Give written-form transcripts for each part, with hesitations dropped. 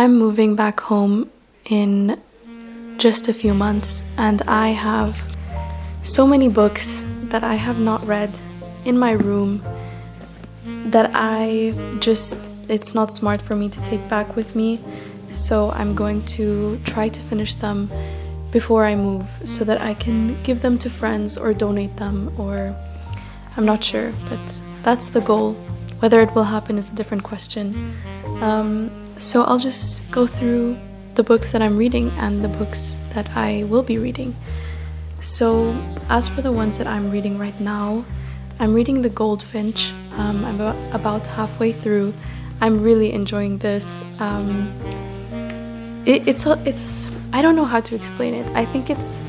I'm moving back home in just a few months, and I have so many books that I have not read in my room that it's not smart for me to take back with me. So I'm going to try to finish them before I move so that I can give them to friends or donate them, or I'm not sure, but that's the goal. Whether it will happen is a different question. So I'll just go through the books that I'm reading and the books that I will be reading. So as for the ones that I'm reading right now, I'm reading The Goldfinch. I'm about halfway through. I'm really enjoying this. It's I don't know how to explain it. I think it's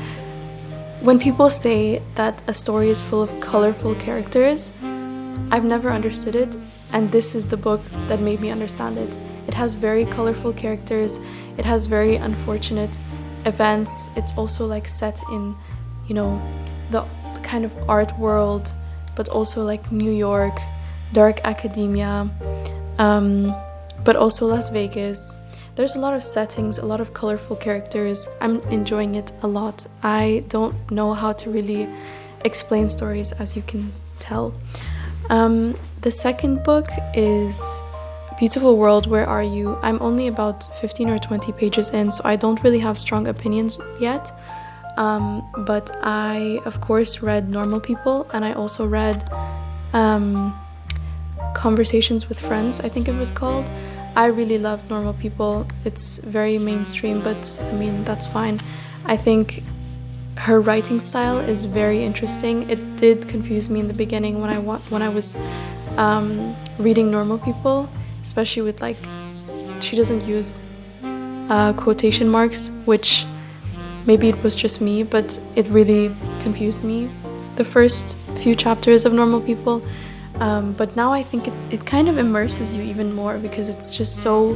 when people say that a story is full of colorful characters, I've never understood it, and this is the book that made me understand it. It has very colorful characters. It has very unfortunate events. It's also like set in, the kind of art world, but also like New York, dark academia, but also Las Vegas. There's a lot of settings, a lot of colorful characters. I'm enjoying it a lot. I don't know how to really explain stories, as you can tell. The second book is Beautiful World, Where Are You? I'm only about 15 or 20 pages in, so I don't really have strong opinions yet. But I, of course, read Normal People, and I also read Conversations with Friends, I think it was called. I really loved Normal People. It's very mainstream, but I mean, that's fine. I think her writing style is very interesting. It did confuse me in the beginning when I was reading Normal People, especially with she doesn't use quotation marks, which maybe it was just me, but it really confused me the first few chapters of Normal People. But now I think it kind of immerses you even more, because it's just so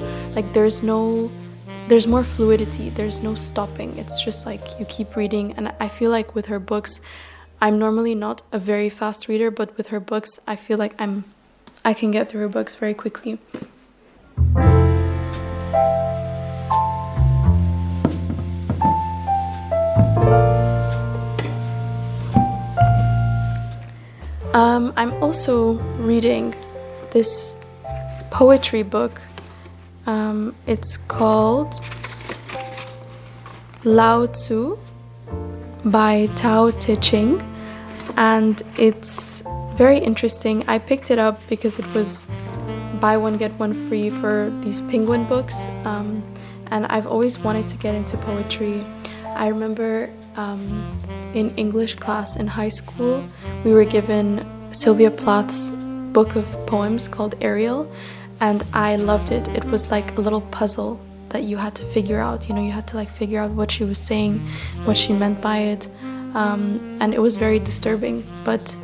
there's more fluidity, there's no stopping. It's just you keep reading, and I feel like with her books, I'm normally not a very fast reader, but with her books, I feel like I can get through her books very quickly. I'm also reading this poetry book. It's called Lao Tzu by Tao Te Ching, and it's very interesting. I picked it up because it was buy one get one free for these penguin books, and I've always wanted to get into poetry. I remember in English class in high school, we were given Sylvia Plath's book of poems called Ariel, and I loved it. It was like a little puzzle that you had to figure out. You had to figure out what she was saying, what she meant by it, and it was very disturbing. But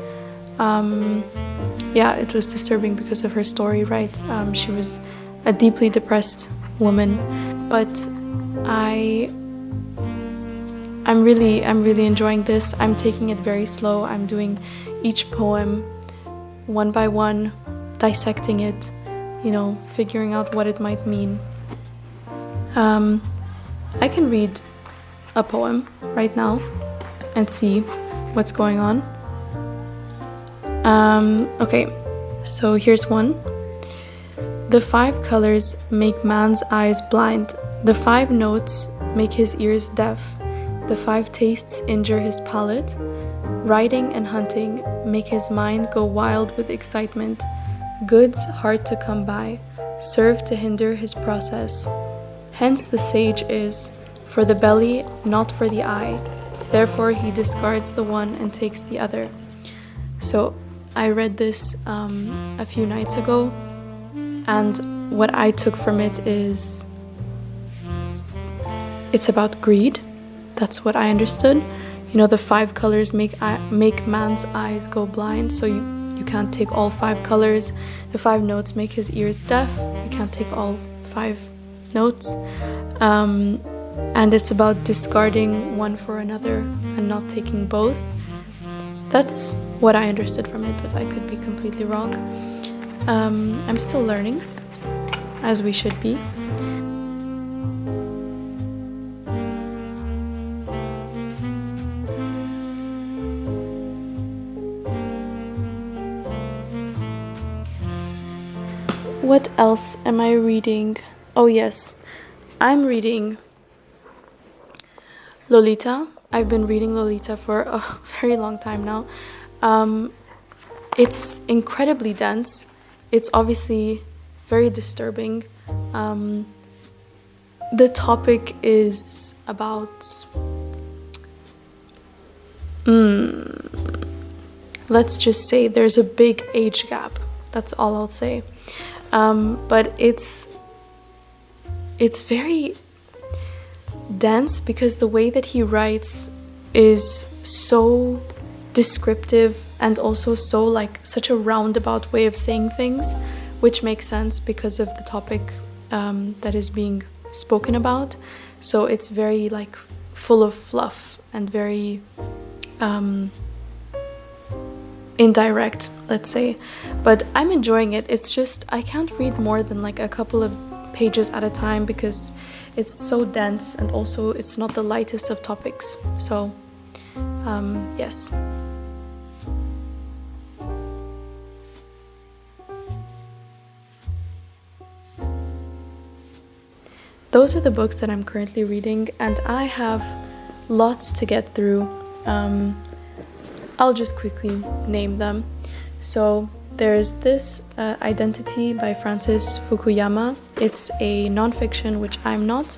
it was disturbing because of her story, right? She was a deeply depressed woman, but I'm really enjoying this. I'm taking it very slow. I'm doing each poem one by one, dissecting it, figuring out what it might mean. I can read a poem right now and see what's going on. Okay, so here's one. The 5 colors make man's eyes blind. The 5 notes make his ears deaf. The 5 tastes injure his palate. Riding and hunting make his mind go wild with excitement. Goods hard to come by serve to hinder his process. Hence the sage is for the belly, not for the eye. Therefore he discards the one and takes the other. So I read this a few nights ago, and what I took from it is it's about greed. That's what I understood. The 5 colors make man's eyes go blind, so you can't take all 5 colors. The 5 notes make his ears deaf. You can't take all 5 notes. And it's about discarding one for another and not taking both. That's what I understood from it, but I could be completely wrong. I'm still learning, as we should be. What else am I reading? Oh yes, I'm reading Lolita. I've been reading Lolita for a very long time now. It's incredibly dense. It's obviously very disturbing. The topic is about, let's just say there's a big age gap. That's all I'll say. But it's very dense because the way that he writes is so descriptive and also so like such a roundabout way of saying things, which makes sense because of the topic that is being spoken about. So it's very like full of fluff and very indirect, let's say. But I'm enjoying it. It's just I can't read more than like a couple of pages at a time because it's so dense, and also it's not the lightest of topics. So yes. Those are the books that I'm currently reading, and I have lots to get through. I'll just quickly name them. So there's this Identity by Francis Fukuyama. It's a nonfiction, which I'm not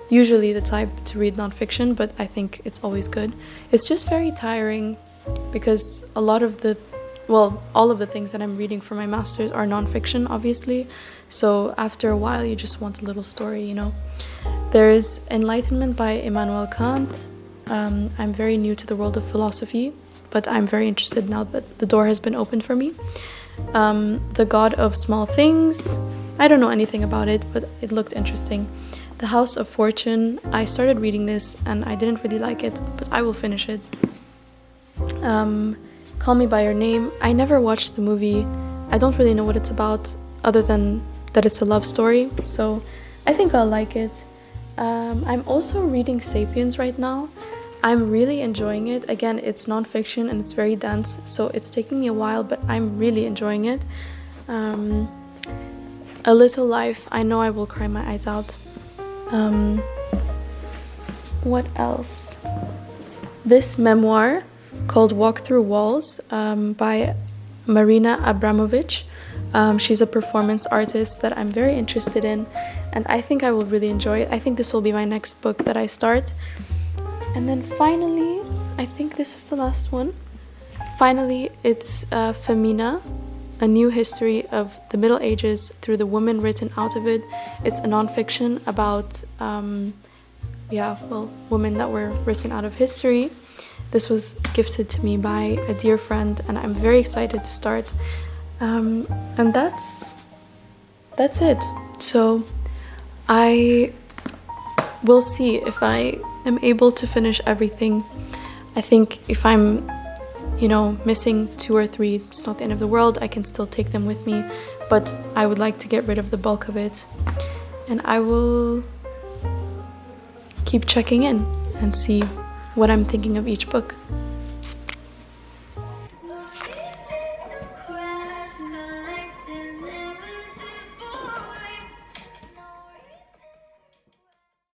usually the type to read nonfiction, but I think it's always good. It's just very tiring because all of the things that I'm reading for my master's are nonfiction, obviously. So after a while, you just want a little story, you know. There's Enlightenment by Immanuel Kant. I'm very new to the world of philosophy, but I'm very interested now that the door has been opened for me. The God of Small Things. I don't know anything about it, but it looked interesting. The House of Fortune. I started reading this and I didn't really like it, but I will finish it. Call Me by Your Name. I never watched the movie. I don't really know what it's about, other than that it's a love story, so I think I'll like it. I'm also reading Sapiens right now. I'm really enjoying it. Again, it's nonfiction and it's very dense, so it's taking me a while, but I'm really enjoying it. A Little Life. I know I will cry my eyes out. What else? This memoir called Walk Through Walls by Marina Abramovic. She's a performance artist that I'm very interested in, and I think I will really enjoy it. I think this will be my next book that I start. And then finally, I think this is the last one. Finally, it's Femina, A New History of the Middle Ages Through the Women Written Out of It. It's a nonfiction about, women that were written out of history. This was gifted to me by a dear friend, and I'm very excited to start. And that's it. So I will see if I am able to finish everything. I think if I'm, missing 2 or 3, it's not the end of the world. I can still take them with me, but I would like to get rid of the bulk of it. And I will keep checking in and see what I'm thinking of each book.